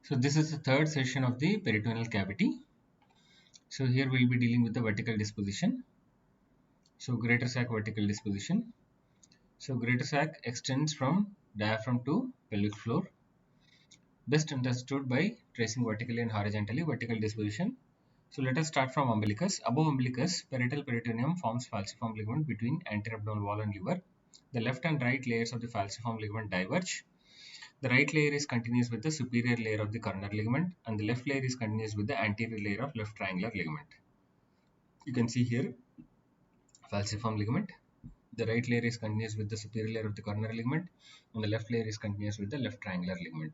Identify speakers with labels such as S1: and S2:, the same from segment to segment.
S1: So this is the third session of the peritoneal cavity. So here we will be dealing with the vertical disposition. So greater sac vertical disposition. So greater sac extends from diaphragm to pelvic floor. Best understood by tracing vertically and horizontally vertical disposition. So let us start from umbilicus. Above umbilicus, parietal peritoneum forms falciform ligament between anterior abdominal wall and liver. The left and right layers of the falciform ligament diverge. The right layer is continuous with the superior layer of the coronary ligament, and the left layer is continuous with the anterior layer of left triangular ligament. You can see here falciform ligament. The right layer is continuous with the superior layer of the coronary ligament, and the left layer is continuous with the left triangular ligament.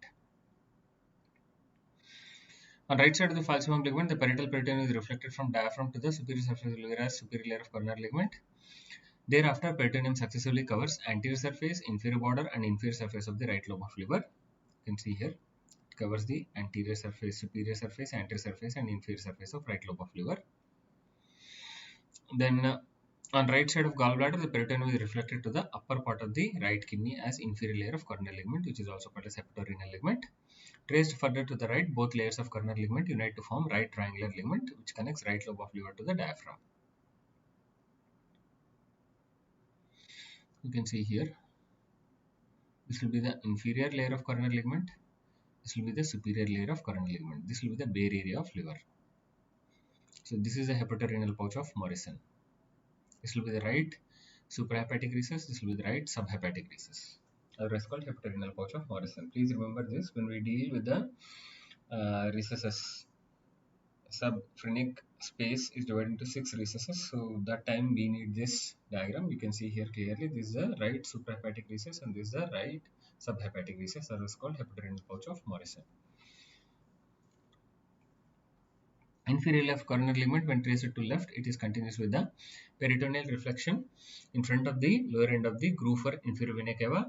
S1: On right side of the falciform ligament, the parietal peritoneum is reflected from diaphragm to the superior surface of the liver as superior layer of coronary ligament. Thereafter, peritoneum successively covers anterior surface, inferior border, and inferior surface of the right lobe of liver. You can see here it covers the anterior surface, superior surface, anterior surface, and inferior surface of right lobe of liver. Then on right side of gallbladder, the peritoneum is reflected to the upper part of the right kidney as inferior layer of coronary ligament, which is also called as hepatorenal ligament. Traced further to the right, both layers of coronary ligament unite to form right triangular ligament, which connects right lobe of liver to the diaphragm. You can see here, this will be the inferior layer of coronary ligament. This will be the superior layer of coronary ligament. This will be the bare area of liver. So this is the hepatorenal pouch of Morrison. This will be the right suprahepatic recess. This will be the right subhepatic recess. Otherwise called hepatorenal pouch of Morrison. Please remember this when we deal with the recesses. Subphrenic space is divided into 6 recesses. So that time we need this diagram. You can see here clearly this is the right suprahepatic recess and this is the right subhepatic recess. That is called hepatorenal pouch of Morrison. Inferior left coronary ligament, when traced to left, it is continuous with the peritoneal reflection in front of the lower end of the groove for inferior vena cava,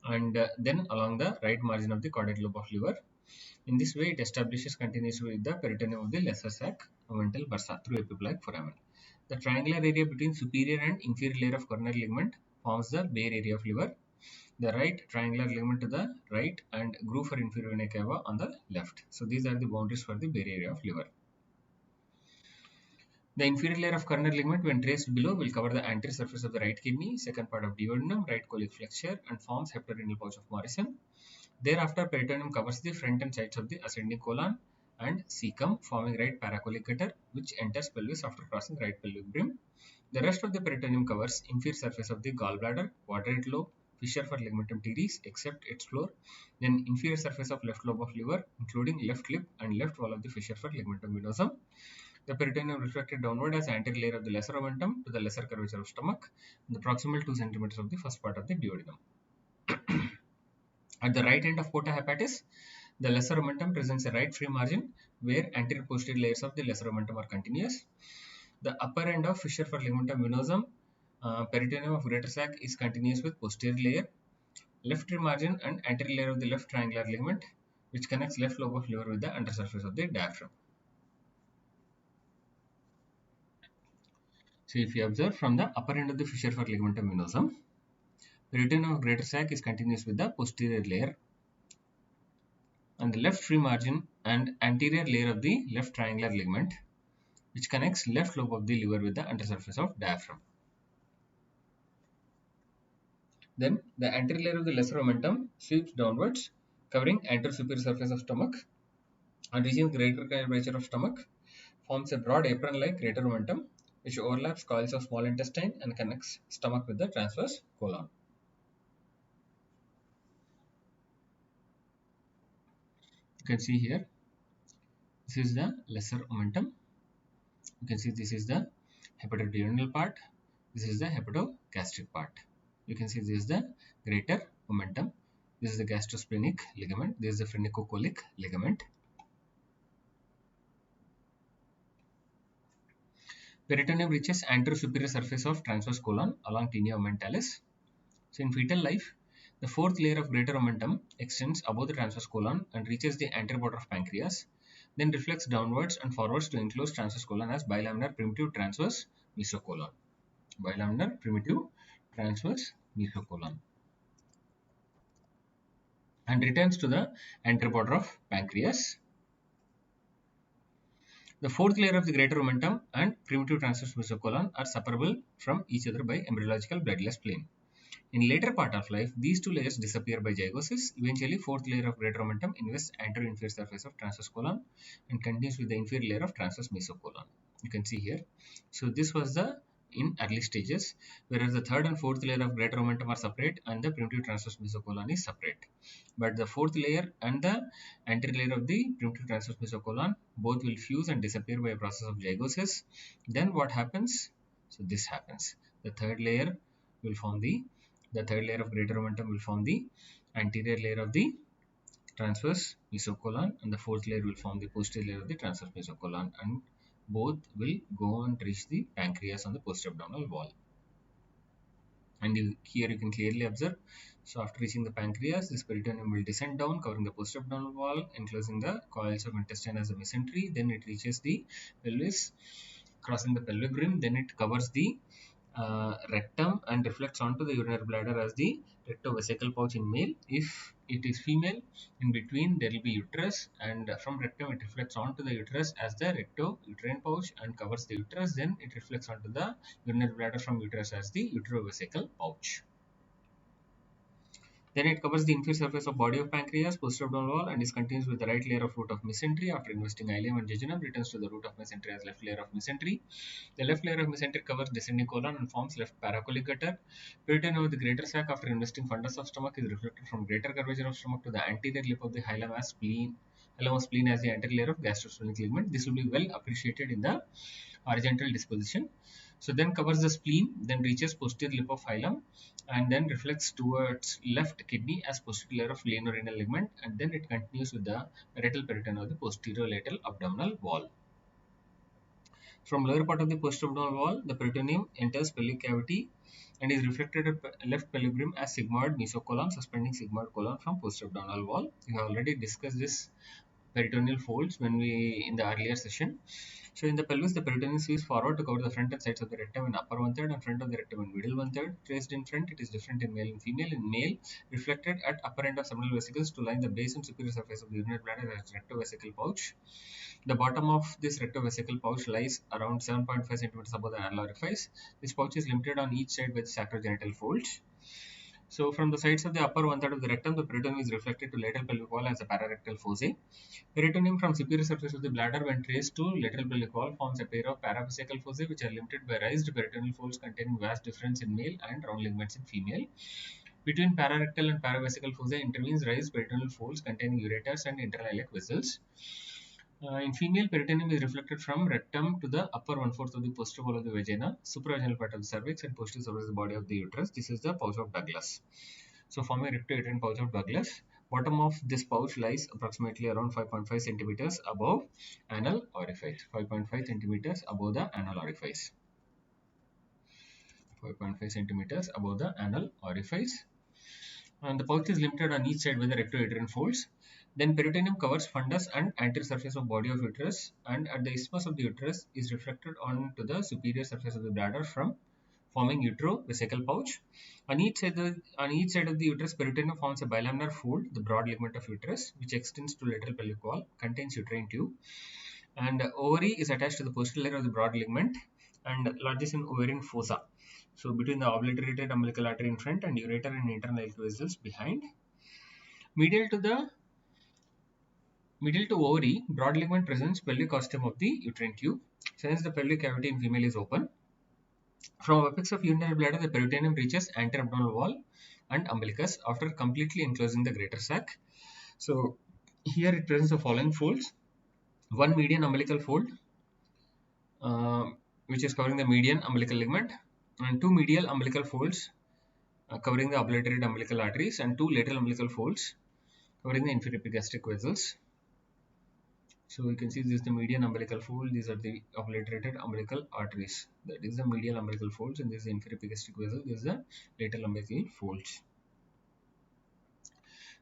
S1: and then along the right margin of the caudate lobe of liver. In this way, it establishes continuity with the peritoneum of the lesser sac omental bursa through epiploic foramen. The triangular area between superior and inferior layer of coronary ligament forms the bare area of liver. The right triangular ligament to the right and groove for inferior vena cava on the left. So these are the boundaries for the bare area of liver. The inferior layer of coronary ligament, when traced below, will cover the anterior surface of the right kidney, second part of duodenum, right colic flexure, and forms hepatorenal pouch of Morrison. Thereafter, peritoneum covers the front and sides of the ascending colon and cecum, forming right paracolic gutter, which enters pelvis after crossing right pelvic brim. The rest of the peritoneum covers inferior surface of the gallbladder, quadrate lobe, fissure for ligamentum teres, except its floor, then inferior surface of left lobe of liver, including left lip and left wall of the fissure for ligamentum venosum. The peritoneum reflected downward as anterior layer of the lesser omentum to the lesser curvature of stomach, and the proximal 2 cm of the first part of the duodenum. At the right end of porta hepatis, the lesser omentum presents a right free margin where anterior posterior layers of the lesser omentum are continuous. The upper end of fissure for ligamentum venosum, peritoneum of greater sac is continuous with posterior layer, left free margin and anterior layer of the left triangular ligament, which connects left lobe of liver with the undersurface of the diaphragm. So if you observe from the upper end of the fissure for ligamentum venosum, peritoneum of greater sac is continuous with the posterior layer and the left free margin and anterior layer of the left triangular ligament, which connects left lobe of the liver with the undersurface of diaphragm. Then the anterior layer of the lesser omentum sweeps downwards, covering anterior superior surface of stomach and reaching greater curvature of stomach, forms a broad apron-like greater omentum, which overlaps coils of small intestine and connects stomach with the transverse colon. You can see here, this is the lesser omentum. You can see this is the hepatoduodenal part. This is the hepatogastric part. You can see this is the greater omentum. This is the gastrosplenic ligament. This is the phrenicocholic ligament. Peritoneum reaches anterior superior surface of transverse colon along tinea omentalis. So in fetal life, the fourth layer of greater omentum extends above the transverse colon and reaches the anterior border of pancreas, then reflects downwards and forwards to enclose transverse colon as bilaminar primitive transverse mesocolon. Bilaminar primitive transverse mesocolon. and returns to the anterior border of pancreas. The fourth layer of the greater omentum and primitive transverse mesocolon are separable from each other by embryological bloodless plane. In later part of life, these two layers disappear by zygosis. Eventually, fourth layer of greater omentum invests anterior inferior surface of transverse colon and continues with the inferior layer of transverse mesocolon. You can see here. So this was the in early stages, whereas the third and fourth layer of greater omentum are separate and the primitive transverse mesocolon is separate. But the fourth layer and the anterior layer of the primitive transverse mesocolon both will fuse and disappear by a process of zygosis. Then what happens? So this happens. The third layer will form the third layer of greater omentum will form the anterior layer of the transverse mesocolon, and the fourth layer will form the posterior layer of the transverse mesocolon, and both will go and reach the pancreas on the post-abdominal wall. And here you can clearly observe. So after reaching the pancreas, this peritoneum will descend down, covering the post-abdominal wall, enclosing the coils of intestine as a mesentery. Then it reaches the pelvis, crossing the pelvic rim. Then it covers the rectum and reflects onto the urinary bladder as the rectovesical pouch in male. If it is female, in between there will be uterus, and from rectum it reflects onto the uterus as the recto-uterine pouch and covers the uterus. Then it reflects onto the urinary bladder from uterus as the uterovesical pouch. Then it covers the inferior surface of body of pancreas, post-abdominal wall, and is continuous with the right layer of root of mesentery. After investing ileum and jejunum, returns to the root of mesentery as left layer of mesentery. The left layer of mesentery covers descending colon and forms left paracolic gutter. Peritoneum of the greater sac after investing fundus of stomach is reflected from greater curvature of stomach to the anterior lip of the hilum as spleen. Hilum of spleen as the anterior layer of gastrosplenic ligament. This will be well appreciated in the horizontal disposition. So then covers the spleen, then reaches posterior lip of hilum, and then reflects towards left kidney as posterior layer of glenorenal ligament, and then it continues with the parietal peritoneum of the posterior lateral abdominal wall. From lower part of the post-abdominal wall, the peritoneum enters pelvic cavity and is reflected at left pelvic rim as sigmoid mesocolon, suspending sigmoid colon from post-abdominal wall. We have already discussed this peritoneal folds when we in the earlier session. So in the pelvis, the peritoneum sweeps forward to cover the front and sides of the rectum in upper one third and front of the rectum in middle one third. Traced in front, it is different in male and female. In male, reflected at upper end of seminal vesicles to line the base and superior surface of the urinary bladder as rectovesical pouch. The bottom of this rectovesical pouch lies around 7.5 cm above the anal orifice. This pouch is limited on each side by the sacrogenital folds. So from the sides of the upper one third of the rectum, the peritoneum is reflected to lateral pelvic wall as a pararectal foci. Peritoneum from superior surface of the bladder when traced to lateral pelvic wall forms a pair of paravesical foci which are limited by raised peritoneal folds containing vas deferens in male and round ligaments in female. Between pararectal and paravesical foci intervenes raised peritoneal folds containing ureters and interiliac vessels. In female, peritoneum is reflected from rectum to the upper one-fourth of the posterior wall of the vagina, supravaginal part of the cervix, and posterior surface of the body of the uterus. This is the pouch of Douglas. So, forming a recto-uterine pouch of Douglas. Bottom of this pouch lies approximately around 5.5 centimeters above anal orifice. 5.5 centimeters above the anal orifice. 5.5 centimeters above the anal orifice. And the pouch is limited on each side by the recto-uterine folds. Then peritoneum covers fundus and anterior surface of body of uterus, and at the isthmus of the uterus is reflected onto the superior surface of the bladder from forming uterovesical pouch. On each side of the uterus, peritoneum forms a bilaminar fold, the broad ligament of uterus, which extends to lateral pelvic wall, contains uterine tube, and ovary is attached to the posterior layer of the broad ligament and lodges in ovarian fossa. So between the obliterated umbilical artery in front and ureter and internal vessels behind. Medial to ovary, broad ligament presents pelvic ostium of the uterine tube. Since the pelvic cavity in female is open, from apex of urinary bladder, the peritoneum reaches anterior abdominal wall and umbilicus after completely enclosing the greater sac. So here it presents the following folds: one median umbilical fold, which is covering the median umbilical ligament, and two medial umbilical folds covering the obliterated umbilical arteries, and two lateral umbilical folds covering the inferior epigastric vessels. So you can see this is the median umbilical fold, these are the obliterated umbilical arteries. That is the medial umbilical folds, and this is the inferior epigastric vessel, this is the lateral umbilical folds.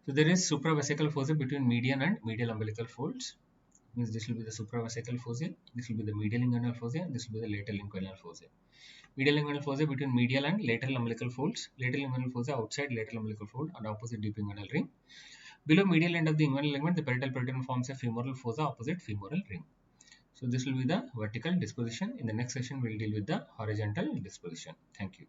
S1: So there is supravesical foci between median and medial umbilical folds. Means this will be the supravesical foci, this will be the medial inguinal foci, and this will be the lateral inguinal foci. Medial inguinal foci between medial and lateral umbilical folds. Lateral inguinal foci outside lateral umbilical fold and opposite deep inguinal ring.
S2: Below medial end of the inguinal ligament, the parietal peritoneum forms a femoral fossa opposite femoral ring. So this will be the vertical disposition. In the next session, we'll deal with the horizontal disposition. Thank you.